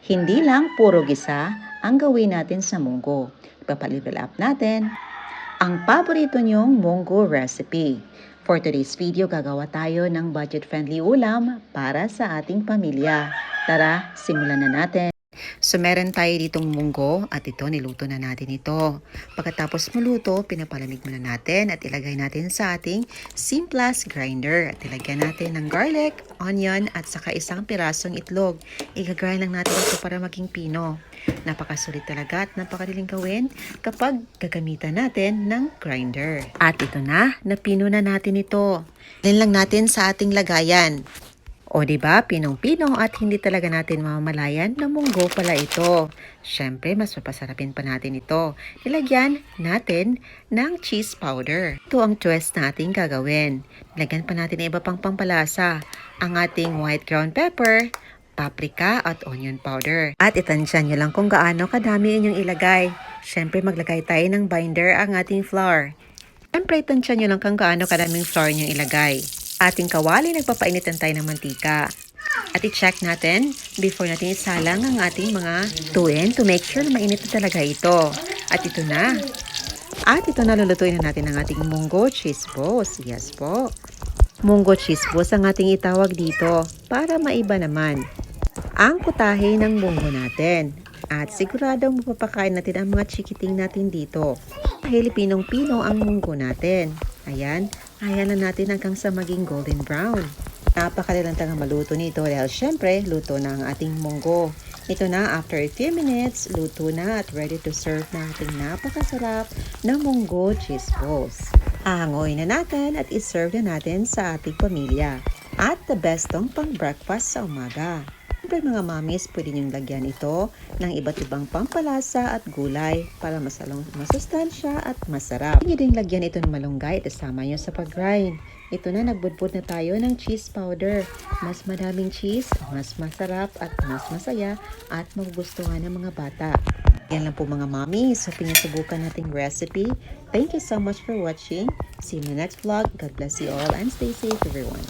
Hindi lang puro gisa ang gawin natin sa munggo. Ipapalivel up natin ang paborito niyong munggo recipe. For today's video, gagawa tayo ng budget-friendly ulam para sa ating pamilya. Tara, simulan na natin. So, meron tayo ditong munggo at ito, niluto na natin ito. Pagkatapos maluto, pinapalamig muna natin at ilagay natin sa ating Simplas grinder. At ilagyan natin ng garlic, onion at saka isang pirasong itlog. Igagrind lang natin ito para maging pino. Napakasulit talaga at napakadaling gawin kapag gagamitan natin ng grinder. At ito na, napino na natin ito. Alin lang natin sa ating lagayan. O diba, pinong-pino at hindi talaga natin mamamalayan na munggo pala ito. Siyempre, mas papasarapin pa natin ito. Nilagyan natin ng cheese powder. Ito ang twist na ating gagawin. Nilagyan pa natin ng iba pang pampalasa. Ang ating white ground pepper, paprika at onion powder. At itansya nyo lang kung gaano kadami inyong ilagay. Siyempre, maglagay tayo ng binder ang ating flour. Siyempre, itansya nyo lang kung gaano kadaming flour nyo ilagay. Ating kawali, nagpapainitan tayo ng mantika. At i-check natin before natin isalang ang ating mga tuin to make sure na mainit na talaga ito. At ito na. At ito na, lulutuin na natin ang ating munggo cheese balls. Yes po. Munggo cheese balls ang ating itawag dito para maiba naman ang putahe ng munggo natin. At siguradong mapapakain natin ang mga chikiting natin dito. Dahil pinong-pino ang munggo natin. Ayan. Ayan na natin hanggang sa maging golden brown. Napakadalang tagang maluto nito dahil syempre, luto na ang ating munggo. Ito na, after a few minutes, luto na at ready to serve na ating napakasarap na munggo cheese balls. Aangoy na natin at iserve na natin sa ating pamilya. At the best tong pang breakfast sa umaga. Siyempre mga mamis, pwede niyong lagyan ito ng iba't ibang pampalasa at gulay para masustansya at masarap. Pwede din lagyan ito ng malunggay at isama niyo sa pag-grind. Ito na, nagbudbud na tayo ng cheese powder. Mas madaming cheese, mas masarap at mas masaya at magugustuhan ng mga bata. Yan lang po mga mami, so pinasubukan nating recipe. Thank you so much for watching. See you in the next vlog. God bless you all and stay safe everyone.